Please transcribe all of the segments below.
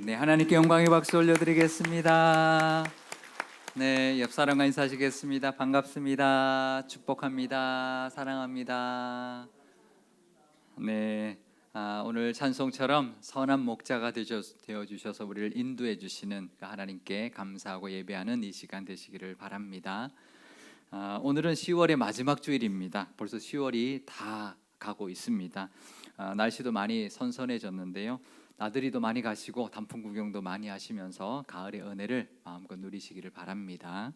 네, 하나님께 영광의 박수 올려드리겠습니다. 네, 옆 사람과 인사하시겠습니다. 반갑습니다. 축복합니다. 사랑합니다. 네, 오늘 찬송처럼 선한 목자가 되어 주셔서 우리를 인도해 주시는 하나님께 감사하고 예배하는 이 시간 되시기를 바랍니다. 오늘은 10월의 마지막 주일입니다. 벌써 10월이 다 가고 있습니다. 날씨도 많이 선선해졌는데요. 나들이도 많이 가시고 단풍 구경도 많이 하시면서 가을의 은혜를 마음껏 누리시기를 바랍니다.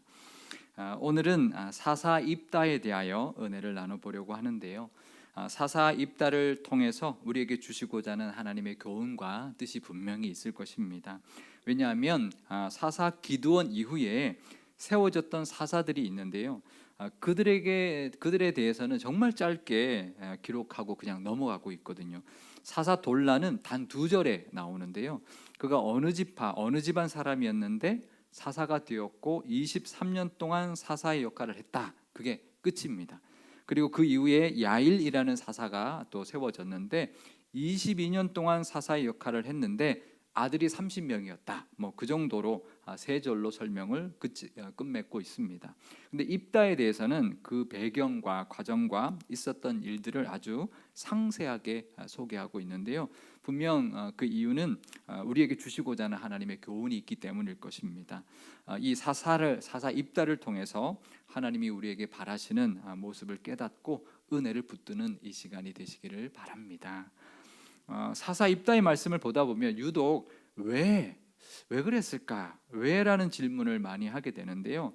오늘은 사사 입다에 대하여 은혜를 나눠보려고 하는데요. 사사 입다를 통해서 우리에게 주시고자 하는 하나님의 교훈과 뜻이 분명히 있을 것입니다. 왜냐하면 사사 기드온 이후에 세워졌던 사사들이 있는데요. 그들에 대해서는 정말 짧게 기록하고 그냥 넘어가고 있거든요. 사사 돌라는 단 2절에 나오는데요. 그가 어느 지파 어느 집안 사람이었는데 사사가 되었고 23년 동안 사사의 역할을 했다. 그게 끝입니다. 그리고 그 이후에 야일이라는 사사가 또 세워졌는데 22년 동안 사사의 역할을 했는데 아들이 30명이었다. 그 정도로 세 절로 설명을 끝맺고 있습니다. 근데 입다에 대해서는 그 배경과 과정과 있었던 일들을 아주 상세하게 소개하고 있는데요. 분명 그 이유는 우리에게 주시고자 하는 하나님의 교훈이 있기 때문일 것입니다. 이 사사 입다를 통해서 하나님이 우리에게 바라시는 모습을 깨닫고 은혜를 붙드는 이 시간이 되시기를 바랍니다. 사사 입다의 말씀을 보다 보면 유독 왜 그랬을까? 왜라는 질문을 많이 하게 되는데요.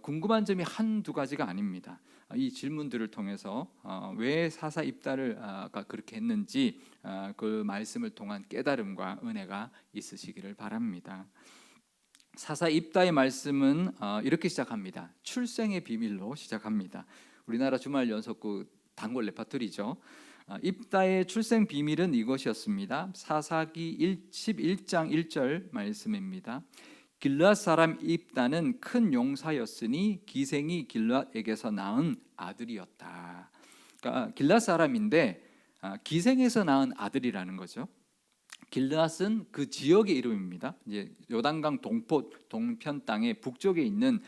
궁금한 점이 한두 가지가 아닙니다. 이 질문들을 통해서 왜 사사 입다를 그렇게 했는지 그 말씀을 통한 깨달음과 은혜가 있으시기를 바랍니다. 사사 입다의 말씀은 이렇게 시작합니다. 출생의 비밀로 시작합니다. 우리나라 주말 연속극 단골 레파토리죠. 입다의 출생 비밀은 이것이었습니다. 사사기 11장 1절 말씀입니다. 길르앗 사람 입다는 큰 용사였으니 기생이 길르앗에게서 낳은 아들이었다. 그러니까 길르앗 사람인데 기생에서 낳은 아들이라는 거죠. 길르앗은 그 지역의 이름입니다. 이제 요단강 동편 땅의 북쪽에 있는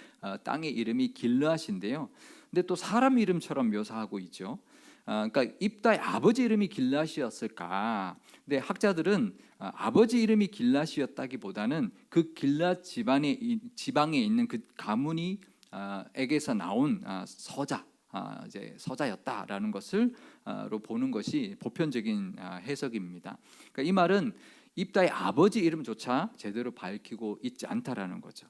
땅의 이름이 길르앗인데요. 근데 또 사람 이름처럼 묘사하고 있죠. 그러니까 입다의 아버지 이름이 길르앗이었을까? 근데 학자들은 아버지 이름이 길르앗이었다기보다는 그 길르앗 지방에 있는 그 가문이 에게서 나온 서자였다라는 것을로 보는 것이 보편적인 해석입니다. 그러니까 이 말은 입다의 아버지 이름조차 제대로 밝히고 있지 않다라는 거죠.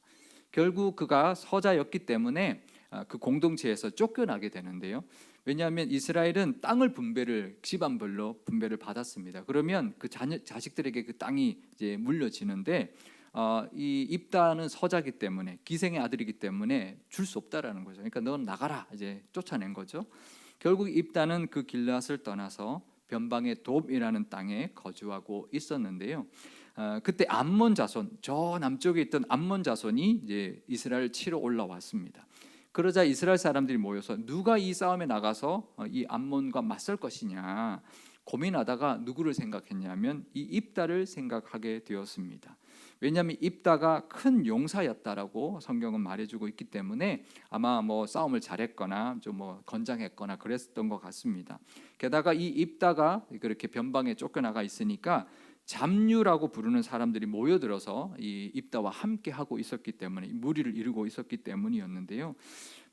결국 그가 서자였기 때문에 그 공동체에서 쫓겨나게 되는데요. 왜냐하면 이스라엘은 땅을 집안별로 분배를 받았습니다. 그러면 그 자식들에게 그 땅이 이제 물려지는데 이 입다는 서자기 때문에 기생의 아들이기 때문에 줄 수 없다라는 거죠. 그러니까 넌 나가라 이제 쫓아낸 거죠. 결국 입다는 그 길르앗을 떠나서 변방의 돔이라는 땅에 거주하고 있었는데요. 그때 암몬 자손, 저 남쪽에 있던 암몬 자손이 이제 이스라엘을 치러 올라왔습니다. 그러자 이스라엘 사람들이 모여서 누가 이 싸움에 나가서 이 암몬과 맞설 것이냐 고민하다가 누구를 생각했냐면 이 입다를 생각하게 되었습니다. 왜냐하면 입다가 큰 용사였다라고 성경은 말해주고 있기 때문에 아마 싸움을 잘했거나 좀 건장했거나 그랬던 것 같습니다. 게다가 이 입다가 그렇게 변방에 쫓겨나가 있으니까 잡류라고 부르는 사람들이 모여들어서 이 입다와 함께 하고 있었기 때문에 무리를 이루고 있었기 때문이었는데요.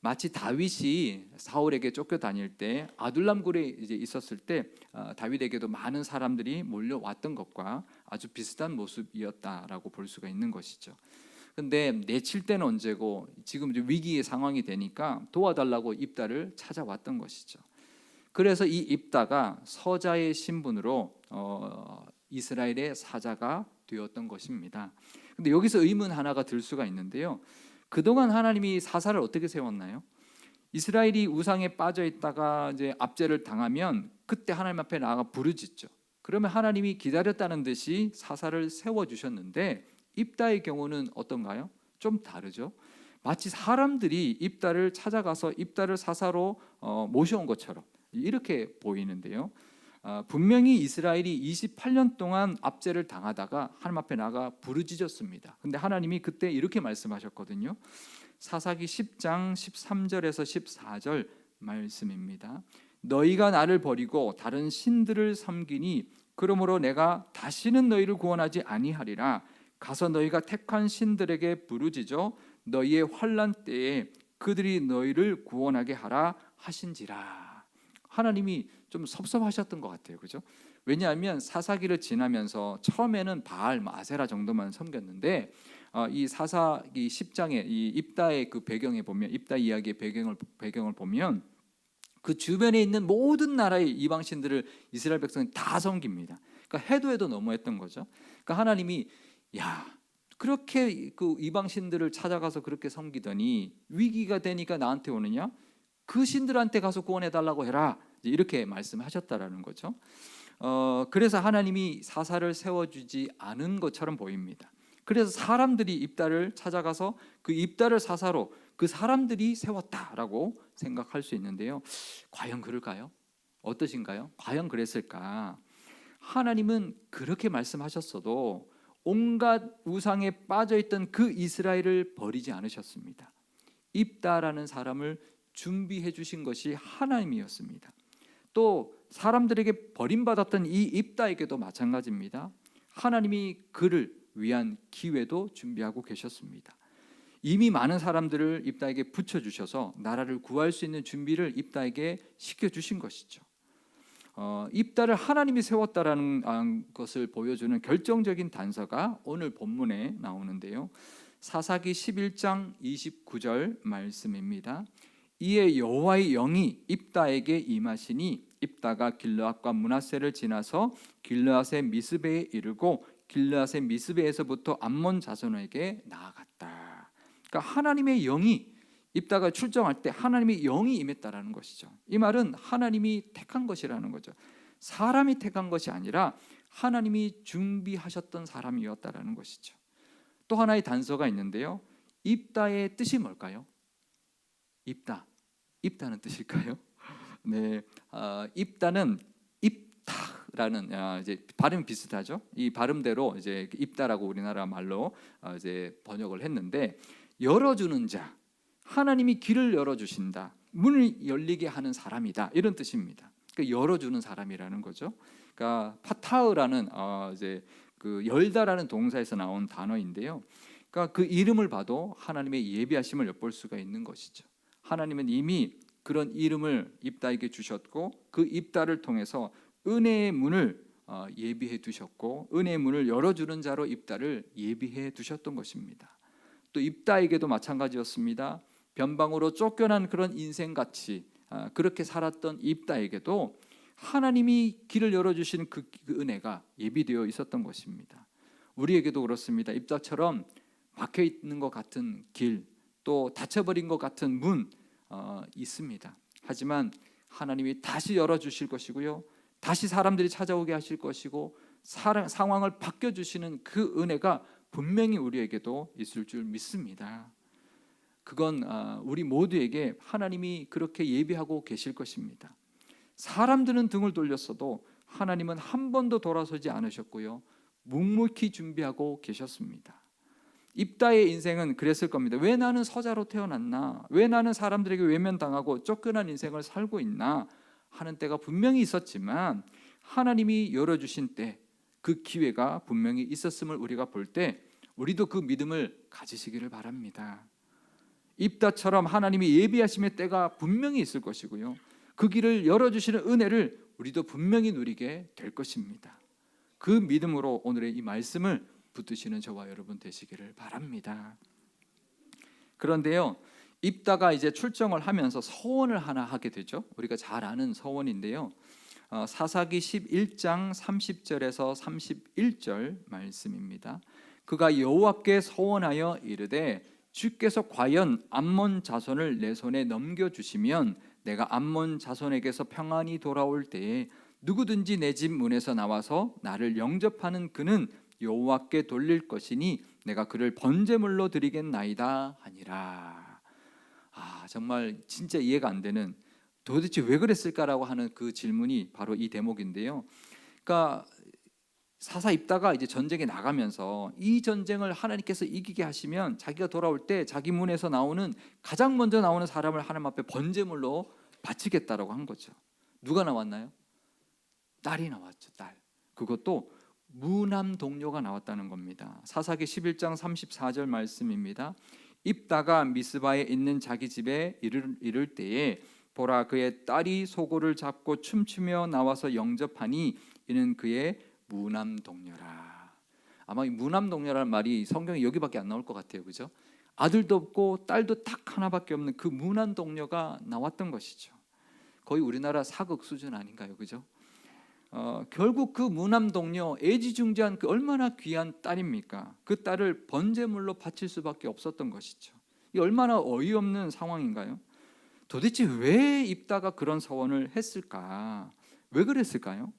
마치 다윗이 사울에게 쫓겨다닐 때 아둘람 굴에 이제 있었을 때 다윗에게도 많은 사람들이 몰려왔던 것과 아주 비슷한 모습이었다라고 볼 수가 있는 것이죠. 근데 내칠 때는 언제고 지금 이제 위기의 상황이 되니까 도와달라고 입다를 찾아왔던 것이죠. 그래서 이 입다가 서자의 신분으로 이스라엘의 사자가 되었던 것입니다. 근데 여기서 의문 하나가 들 수가 있는데요. 그동안 하나님이 사사를 어떻게 세웠나요? 이스라엘이 우상에 빠져 있다가 이제 압제를 당하면 그때 하나님 앞에 나아가 부르짖죠. 그러면 하나님이 기다렸다는 듯이 사사를 세워 주셨는데 입다의 경우는 어떤가요? 좀 다르죠. 마치 사람들이 입다를 찾아가서 입다를 사사로 모셔온 것처럼 이렇게 보이는데요. 분명히 이스라엘이 28년 동안 압제를 당하다가 하나님 앞에 나가 부르짖었습니다. 근데 하나님이 그때 이렇게 말씀하셨거든요. 사사기 10장 13절에서 14절 말씀입니다. 너희가 나를 버리고 다른 신들을 섬기니 그러므로 내가 다시는 너희를 구원하지 아니하리라. 가서 너희가 택한 신들에게 부르짖어 너희의 환난 때에 그들이 너희를 구원하게 하라 하신지라. 하나님이 좀 섭섭하셨던 것 같아요, 그죠? 왜냐하면 사사기를 지나면서 처음에는 바알, 아세라 정도만 섬겼는데 이 사사기 10장의 이 입다의 그 배경에 보면, 입다 이야기의 배경을 보면 그 주변에 있는 모든 나라의 이방 신들을 이스라엘 백성이 다 섬깁니다. 그러니까 해도 너무했던 거죠. 그러니까 하나님이 야, 그렇게 그 이방 신들을 찾아가서 그렇게 섬기더니 위기가 되니까 나한테 오느냐? 그 신들한테 가서 구원해 달라고 해라. 이렇게 말씀하셨다라는 거죠. 그래서 하나님이 사사를 세워주지 않은 것처럼 보입니다. 그래서 사람들이 입다를 찾아가서 그 입다를 사사로 그 사람들이 세웠다라고 생각할 수 있는데요. 과연 그럴까요? 어떠신가요? 과연 그랬을까? 하나님은 그렇게 말씀하셨어도 온갖 우상에 빠져있던 그 이스라엘을 버리지 않으셨습니다. 입다라는 사람을 준비해 주신 것이 하나님이었습니다. 또 사람들에게 버림받았던 이 입다에게도 마찬가지입니다. 하나님이 그를 위한 기회도 준비하고 계셨습니다. 이미 많은 사람들을 입다에게 붙여주셔서 나라를 구할 수 있는 준비를 입다에게 시켜주신 것이죠. 입다를 하나님이 세웠다라는 것을 보여주는 결정적인 단서가 오늘 본문에 나오는데요. 사사기 11장 29절 말씀입니다. 이에 여호와의 영이 입다에게 임하시니 입다가 길르앗과 므낫세를 지나서 길르앗의 미스베에 이르고 길르앗의 미스베에서부터 암몬 자손에게 나아갔다. 그러니까 하나님의 영이 입다가 출정할 때 하나님의 영이 임했다라는 것이죠. 이 말은 하나님이 택한 것이라는 거죠. 사람이 택한 것이 아니라 하나님이 준비하셨던 사람이었다라는 것이죠. 또 하나의 단서가 있는데요. 입다의 뜻이 뭘까요? 입다는 뜻일까요? 네, 입다는 입타라는 이제 발음 비슷하죠. 이 발음대로 이제 입다라고 우리나라 말로 이제 번역을 했는데 열어주는 자, 하나님이 길을 열어주신다, 문을 열리게 하는 사람이다 이런 뜻입니다. 그러니까 열어주는 사람이라는 거죠. 그러니까 파타흐라는 이제 그 열다라는 동사에서 나온 단어인데요. 그러니까 그 이름을 봐도 하나님의 예비하심을 엿볼 수가 있는 것이죠. 하나님은 이미 그런 이름을 입다에게 주셨고 그 입다를 통해서 은혜의 문을 예비해 두셨고 은혜의 문을 열어주는 자로 입다를 예비해 두셨던 것입니다. 또 입다에게도 마찬가지였습니다. 변방으로 쫓겨난 그런 인생같이 그렇게 살았던 입다에게도 하나님이 길을 열어주시는 그 은혜가 예비되어 있었던 것입니다. 우리에게도 그렇습니다. 입다처럼 막혀있는 것 같은 길, 또 닫혀버린 것 같은 문 있습니다. 하지만 하나님이 다시 열어주실 것이고요, 다시 사람들이 찾아오게 하실 것이고 상황을 바뀌어주시는 그 은혜가 분명히 우리에게도 있을 줄 믿습니다. 그건 우리 모두에게 하나님이 그렇게 예비하고 계실 것입니다. 사람들은 등을 돌렸어도 하나님은 한 번도 돌아서지 않으셨고요, 묵묵히 준비하고 계셨습니다. 입다의 인생은 그랬을 겁니다. 왜 나는 서자로 태어났나? 왜 나는 사람들에게 외면당하고 쫓겨난 인생을 살고 있나? 하는 때가 분명히 있었지만 하나님이 열어주신 때 그 기회가 분명히 있었음을 우리가 볼 때 우리도 그 믿음을 가지시기를 바랍니다. 입다처럼 하나님이 예비하심의 때가 분명히 있을 것이고요, 그 길을 열어주시는 은혜를 우리도 분명히 누리게 될 것입니다. 그 믿음으로 오늘의 이 말씀을 붙드시는 저와 여러분 되시기를 바랍니다. 그런데요, 입다가 이제 출정을 하면서 서원을 하나 하게 되죠. 우리가 잘 아는 서원인데요. 사사기 11장 30절에서 31절 말씀입니다. 그가 여호와께 서원하여 이르되 주께서 과연 암몬 자손을 내 손에 넘겨주시면 내가 암몬 자손에게서 평안히 돌아올 때에 누구든지 내 집 문에서 나와서 나를 영접하는 그는 여호와께 돌릴 것이니 내가 그를 번제물로 드리겠나이다 하니라. 정말 진짜 이해가 안 되는, 도대체 왜 그랬을까라고 하는 그 질문이 바로 이 대목인데요. 그러니까 사사 입다가 이제 전쟁에 나가면서 이 전쟁을 하나님께서 이기게 하시면 자기가 돌아올 때 자기 문에서 나오는 가장 먼저 나오는 사람을 하나님 앞에 번제물로 바치겠다라고 한 거죠. 누가 나왔나요? 딸이 나왔죠. 딸. 그것도 무남 동료가 나왔다는 겁니다. 사사기 11장 34절 말씀입니다. 입다가 미스바에 있는 자기 집에 이를 때에 보라 그의 딸이 소고를 잡고 춤추며 나와서 영접하니 이는 그의 무남 동료라. 아마 이 무남 동료라는 말이 성경에 여기밖에 안 나올 것 같아요. 그죠? 아들도 없고 딸도 딱 하나밖에 없는 그 무남 동료가 나왔던 것이죠. 거의 우리나라 사극 수준 아닌가요? 그죠? 결국 그 무남 동료 애지중지한 그 얼마나 귀한 딸입니까? 그 딸을 번제물로 바칠 수밖에 없었던 것이죠. 이 얼마나 어이없는 상황인가요? 도대체 왜 입다가 그런 서원을 했을까? 왜 그랬을까요?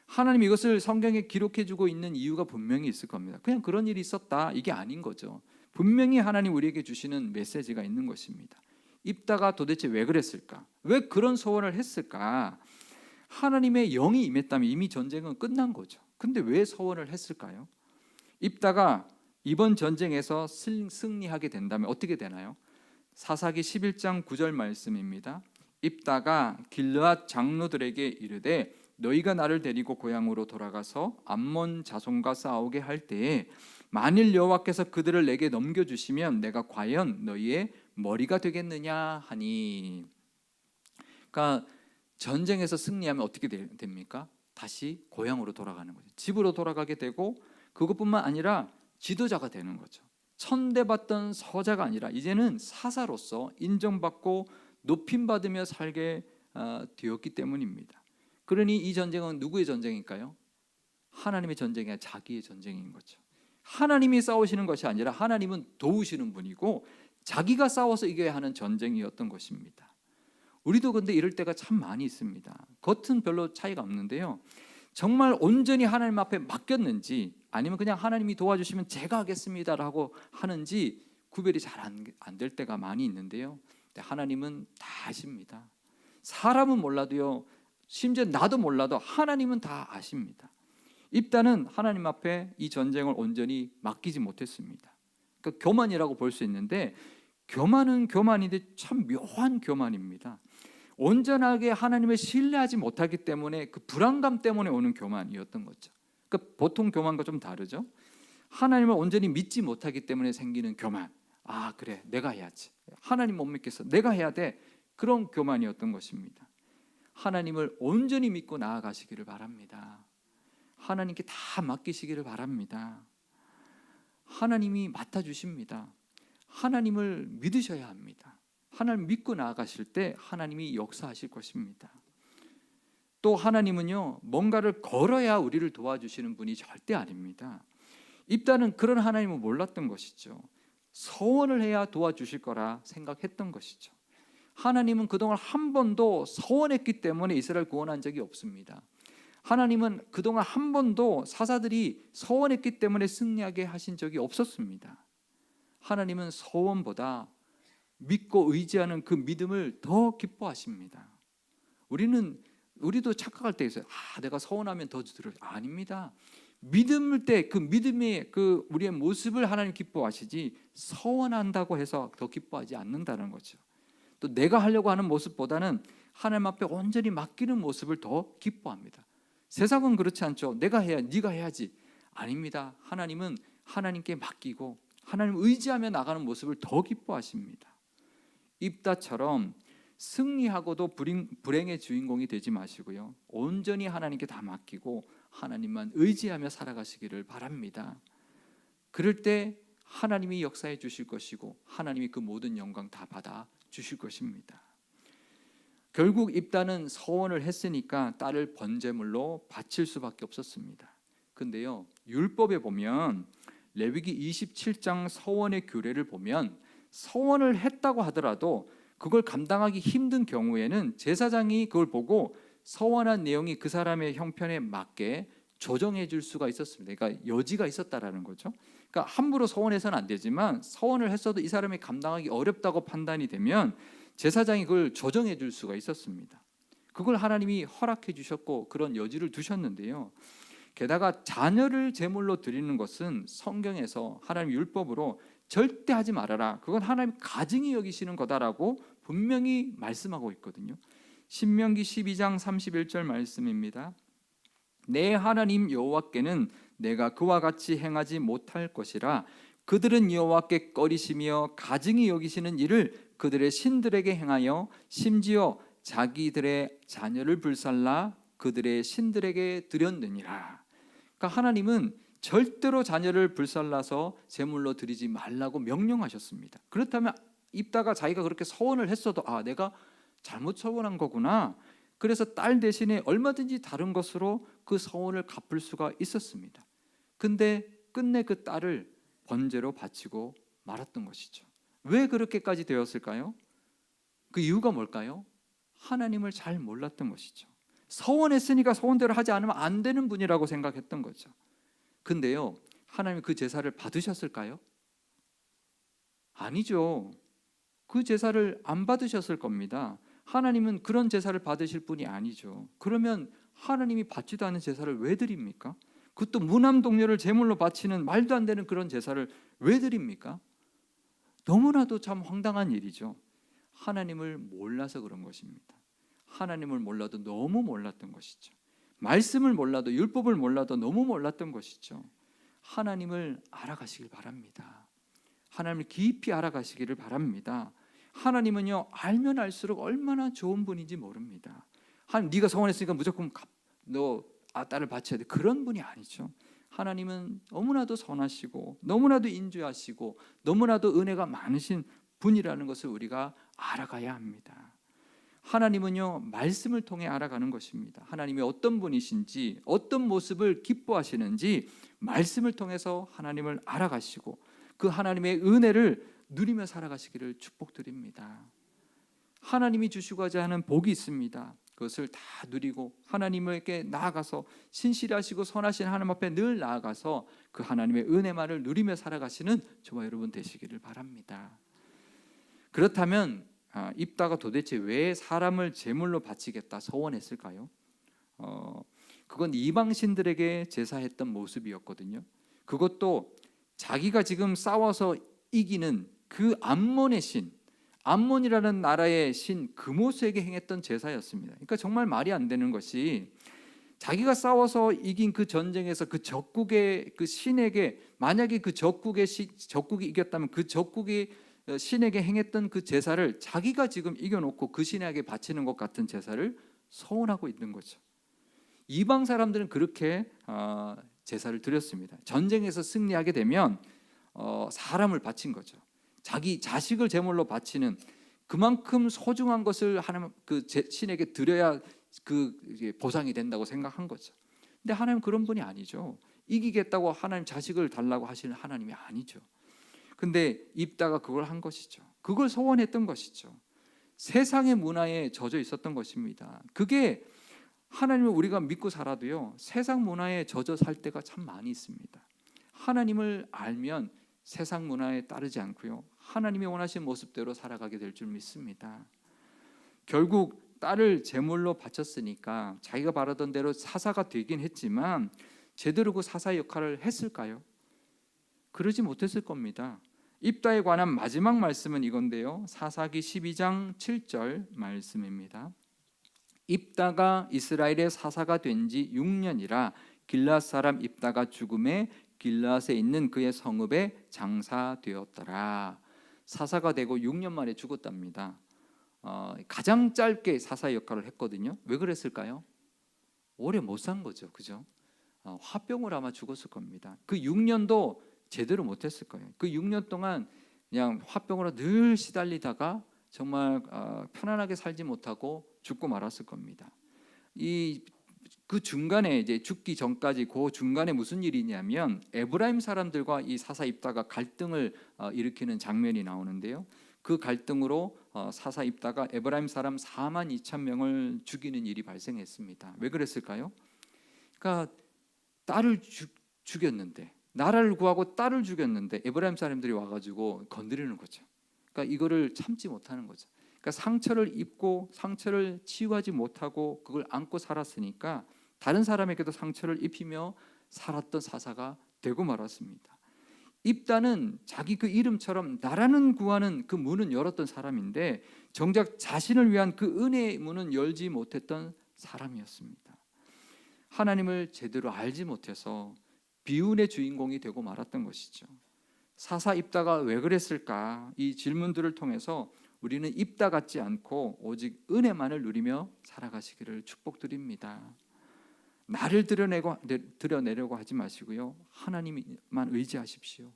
하나님이 이것을 성경에 기록해주고 있는 이유가 분명히 있을 겁니다. 그냥 그런 일이 있었다 이게 아닌 거죠. 분명히 하나님 우리에게 주시는 메시지가 있는 것입니다. 입다가 도대체 왜 그랬을까? 왜 그런 서원을 했을까? 하나님의 영이 임했다면 이미 전쟁은 끝난 거죠. 근데 왜 서원을 했을까요? 입다가 이번 전쟁에서 승리하게 된다면 어떻게 되나요? 사사기 11장 9절 말씀입니다. 입다가 길르앗 장로들에게 이르되 너희가 나를 데리고 고향으로 돌아가서 암몬 자손과 싸우게 할 때에 만일 여호와께서 그들을 내게 넘겨주시면 내가 과연 너희의 머리가 되겠느냐 하니. 그러니까 전쟁에서 승리하면 어떻게 됩니까? 다시 고향으로 돌아가는 거죠. 집으로 돌아가게 되고 그것뿐만 아니라 지도자가 되는 거죠. 천대받던 서자가 아니라 이제는 사사로서 인정받고 높임받으며 살게 되었기 때문입니다. 그러니 이 전쟁은 누구의 전쟁일까요? 하나님의 전쟁이 아니라 자기의 전쟁인 거죠. 하나님이 싸우시는 것이 아니라 하나님은 도우시는 분이고 자기가 싸워서 이겨야 하는 전쟁이었던 것입니다. 우리도 근데 이럴 때가 참 많이 있습니다. 겉은 별로 차이가 없는데요. 정말 온전히 하나님 앞에 맡겼는지 아니면 그냥 하나님이 도와주시면 제가 하겠습니다라고 하는지 구별이 잘 안 될 때가 많이 있는데요. 하나님은 다 아십니다. 사람은 몰라도요. 심지어 나도 몰라도 하나님은 다 아십니다. 입다는 하나님 앞에 이 전쟁을 온전히 맡기지 못했습니다. 그러니까 교만이라고 볼 수 있는데 교만은 교만인데 참 묘한 교만입니다. 온전하게 하나님을 신뢰하지 못하기 때문에 그 불안감 때문에 오는 교만이었던 거죠. 그러니까 보통 교만과 좀 다르죠. 하나님을 온전히 믿지 못하기 때문에 생기는 교만. 아 그래 내가 해야지. 하나님 못 믿겠어. 내가 해야 돼. 그런 교만이었던 것입니다. 하나님을 온전히 믿고 나아가시기를 바랍니다. 하나님께 다 맡기시기를 바랍니다. 하나님이 맡아주십니다. 하나님을 믿으셔야 합니다. 하나님 믿고 나아가실 때 하나님이 역사하실 것입니다. 또 하나님은요 뭔가를 걸어야 우리를 도와주시는 분이 절대 아닙니다. 입다는 그런 하나님을 몰랐던 것이죠. 서원을 해야 도와주실 거라 생각했던 것이죠. 하나님은 그동안 한 번도 서원했기 때문에 이스라엘 구원한 적이 없습니다. 하나님은 그동안 한 번도 사사들이 서원했기 때문에 승리하게 하신 적이 없었습니다. 하나님은 서원보다 믿고 의지하는 그 믿음을 더 기뻐하십니다. 우리도 착각할 때 있어요. 내가 서원하면 더 들을. 아닙니다. 믿음을 때 그 믿음의 그 우리의 모습을 하나님 기뻐하시지 서원한다고 해서 더 기뻐하지 않는다는 거죠. 또 내가 하려고 하는 모습보다는 하나님 앞에 온전히 맡기는 모습을 더 기뻐합니다. 세상은 그렇지 않죠. 내가 해야 네가 해야지. 아닙니다. 하나님은 하나님께 맡기고 하나님 의지하며 나가는 모습을 더 기뻐하십니다. 입다처럼 승리하고도 불행의 주인공이 되지 마시고요. 온전히 하나님께 다 맡기고 하나님만 의지하며 살아가시기를 바랍니다. 그럴 때 하나님이 역사해 주실 것이고 하나님이 그 모든 영광 다 받아 주실 것입니다. 결국 입다는 서원을 했으니까 딸을 번제물로 바칠 수밖에 없었습니다. 근데요 율법에 보면 레위기 27장 서원의 규례를 보면 서원을 했다고 하더라도 그걸 감당하기 힘든 경우에는 제사장이 그걸 보고 서원한 내용이 그 사람의 형편에 맞게 조정해 줄 수가 있었습니다. 그러니까 여지가 있었다라는 거죠. 그러니까 함부로 서원해서는 안 되지만 서원을 했어도 이 사람이 감당하기 어렵다고 판단이 되면 제사장이 그걸 조정해 줄 수가 있었습니다. 그걸 하나님이 허락해 주셨고 그런 여지를 두셨는데요. 게다가 자녀를 제물로 드리는 것은 성경에서 하나님 율법으로 절대 하지 말아라, 그건 하나님 가증히 여기시는 거다라고 분명히 말씀하고 있거든요. 신명기 12장 31절 말씀입니다. 내 하나님 여호와께는 내가 그와 같이 행하지 못할 것이라. 그들은 여호와께 꺼리시며 가증히 여기시는 일을 그들의 신들에게 행하여 심지어 자기들의 자녀를 불살라 그들의 신들에게 드렸느니라. 그러니까 하나님은 절대로 자녀를 불살라서 제물로 드리지 말라고 명령하셨습니다. 그렇다면 입다가 자기가 그렇게 서원을 했어도 내가 잘못 서원한 거구나, 그래서 딸 대신에 얼마든지 다른 것으로 그 서원을 갚을 수가 있었습니다. 근데 끝내 그 딸을 번제로 바치고 말았던 것이죠. 왜 그렇게까지 되었을까요? 그 이유가 뭘까요? 하나님을 잘 몰랐던 것이죠. 서원했으니까 서원대로 하지 않으면 안 되는 분이라고 생각했던 거죠. 근데요, 하나님이 그 제사를 받으셨을까요? 아니죠. 그 제사를 안 받으셨을 겁니다. 하나님은 그런 제사를 받으실 분이 아니죠. 그러면 하나님이 받지도 않은 제사를 왜 드립니까? 그것도 무남 동료를 제물로 바치는 말도 안 되는 그런 제사를 왜 드립니까? 너무나도 참 황당한 일이죠. 하나님을 몰라서 그런 것입니다. 하나님을 몰라도 너무 몰랐던 것이죠. 말씀을 몰라도, 율법을 몰라도 너무 몰랐던 것이죠. 하나님을 알아가시길 바랍니다. 하나님을 깊이 알아가시기를 바랍니다. 하나님은요, 알면 알수록 얼마나 좋은 분인지 모릅니다. 하나님, 네가 서원했으니까 무조건 너 딸을 바쳐야 돼, 그런 분이 아니죠. 하나님은 너무나도 선하시고 너무나도 인자하시고 너무나도 은혜가 많으신 분이라는 것을 우리가 알아가야 합니다. 하나님은요, 말씀을 통해 알아가는 것입니다. 하나님이 어떤 분이신지, 어떤 모습을 기뻐하시는지 말씀을 통해서 하나님을 알아가시고 그 하나님의 은혜를 누리며 살아가시기를 축복드립니다. 하나님이 주시고자 하는 복이 있습니다. 그것을 다 누리고 하나님에게 나아가서 신실하시고 선하신 하나님 앞에 늘 나아가서 그 하나님의 은혜만을 누리며 살아가시는 저와 여러분 되시기를 바랍니다. 그렇다면 입다가 도대체 왜 사람을 제물로 바치겠다 서원했을까요? 그건 이방신들에게 제사했던 모습이었거든요. 그것도 자기가 지금 싸워서 이기는 그 암몬의 신, 암몬이라는 나라의 신 그모스에게 행했던 제사였습니다. 그러니까 정말 말이 안 되는 것이, 자기가 싸워서 이긴 그 전쟁에서 그 적국의 그 신에게, 만약에 그 적국이 이겼다면 그 적국이 신에게 행했던 그 제사를 자기가 지금 이겨놓고 그 신에게 바치는 것 같은 제사를 서원하고 있는 거죠. 이방 사람들은 그렇게 제사를 드렸습니다. 전쟁에서 승리하게 되면 사람을 바친 거죠. 자기 자식을 제물로 바치는, 그만큼 소중한 것을 하나님 그 신에게 드려야 그 보상이 된다고 생각한 거죠. 근데 하나님 그런 분이 아니죠. 이기겠다고 하나님 자식을 달라고 하시는 하나님이 아니죠. 근데 입다가 그걸 한 것이죠. 그걸 소원했던 것이죠. 세상의 문화에 젖어 있었던 것입니다. 그게 하나님을 우리가 믿고 살아도요, 세상 문화에 젖어 살 때가 참 많이 있습니다. 하나님을 알면 세상 문화에 따르지 않고요, 하나님이 원하신 모습대로 살아가게 될 줄 믿습니다. 결국 딸을 제물로 바쳤으니까 자기가 바라던 대로 사사가 되긴 했지만 제대로 그 사사의 역할을 했을까요? 그러지 못했을 겁니다. 입다에 관한 마지막 말씀은 이건데요, 사사기 12장 7절 말씀입니다. 입다가 이스라엘의 사사가 된 지 6년이라 길앗 사람 입다가 죽음에 길앗에 있는 그의 성읍에 장사되었더라. 사사가 되고 6년 만에 죽었답니다. 가장 짧게 사사 역할을 했거든요. 왜 그랬을까요? 오래 못 산 거죠, 그죠? 화병으로 아마 죽었을 겁니다. 그 6년도 제대로 못했을 거예요. 그 6년 동안 그냥 화병으로 늘 시달리다가 정말 편안하게 살지 못하고 죽고 말았을 겁니다. 그 중간에 이제 죽기 전까지 그 중간에 무슨 일이 있냐면 에브라임 사람들과 이 사사 입다가 갈등을 일으키는 장면이 나오는데요. 그 갈등으로 사사 입다가 에브라임 사람 4만 2천 명을 죽이는 일이 발생했습니다. 왜 그랬을까요? 그러니까 딸을 죽였는데, 나라를 구하고 딸을 죽였는데 에브라임 사람들이 와가지고 건드리는 거죠. 그러니까 이거를 참지 못하는 거죠. 그러니까 상처를 입고 상처를 치유하지 못하고 그걸 안고 살았으니까 다른 사람에게도 상처를 입히며 살았던 사사가 되고 말았습니다. 입다는 자기 그 이름처럼 나라는 구하는 그 문은 열었던 사람인데 정작 자신을 위한 그 은혜의 문은 열지 못했던 사람이었습니다. 하나님을 제대로 알지 못해서 비운의 주인공이 되고 말았던 것이죠. 사사 입다가 왜 그랬을까? 이 질문들을 통해서 우리는 입다 같지 않고 오직 은혜만을 누리며 살아가시기를 축복드립니다. 나를 드러내려고 하지 마시고요, 하나님만 의지하십시오.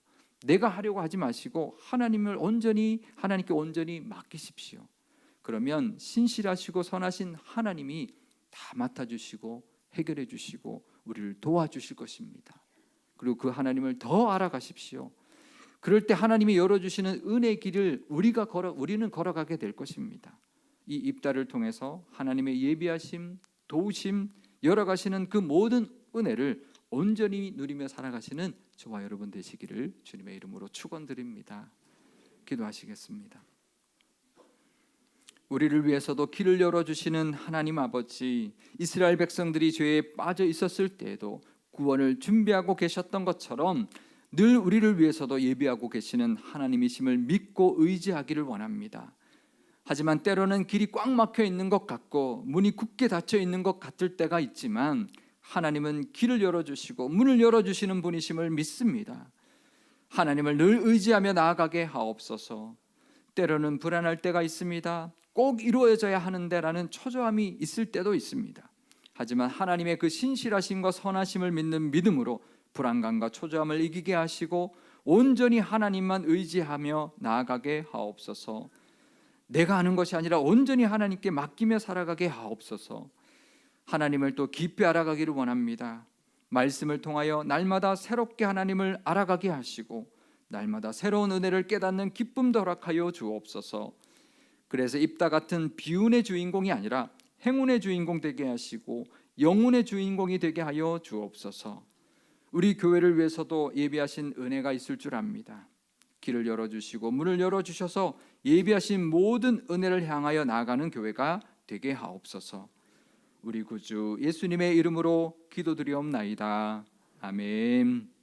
내가 하려고 하지 마시고 하나님께 온전히 맡기십시오. 그러면 신실하시고 선하신 하나님이 다 맡아주시고 해결해 주시고 우리를 도와주실 것입니다. 그리고 그 하나님을 더 알아가십시오. 그럴 때 하나님이 열어주시는 은혜의 길을 우리는 걸어가게 될 것입니다. 이 입다를 통해서 하나님의 예비하심, 도우심, 열어가시는 그 모든 은혜를 온전히 누리며 살아가시는 저와 여러분 되시기를 주님의 이름으로 축원드립니다. 기도하시겠습니다. 우리를 위해서도 길을 열어주시는 하나님 아버지, 이스라엘 백성들이 죄에 빠져 있었을 때에도 구원을 준비하고 계셨던 것처럼 늘 우리를 위해서도 예비하고 계시는 하나님이심을 믿고 의지하기를 원합니다. 하지만 때로는 길이 꽉 막혀 있는 것 같고 문이 굳게 닫혀 있는 것 같을 때가 있지만 하나님은 길을 열어주시고 문을 열어주시는 분이심을 믿습니다. 하나님을 늘 의지하며 나아가게 하옵소서. 때로는 불안할 때가 있습니다. 꼭 이루어져야 하는데라는 초조함이 있을 때도 있습니다. 하지만 하나님의 그 신실하심과 선하심을 믿는 믿음으로 불안감과 초조함을 이기게 하시고 온전히 하나님만 의지하며 나아가게 하옵소서. 내가 하는 것이 아니라 온전히 하나님께 맡기며 살아가게 하옵소서. 하나님을 또 깊이 알아가기를 원합니다. 말씀을 통하여 날마다 새롭게 하나님을 알아가게 하시고 날마다 새로운 은혜를 깨닫는 기쁨도 허락하여 주옵소서. 그래서 입다 같은 비운의 주인공이 아니라 행운의 주인공 되게 하시고 영혼의 주인공이 되게 하여 주옵소서. 우리 교회를 위해서도 예비하신 은혜가 있을 줄 압니다. 길을 열어주시고 문을 열어주셔서 예비하신 모든 은혜를 향하여 나아가는 교회가 되게 하옵소서. 우리 구주 예수님의 이름으로 기도드리옵나이다. 아멘.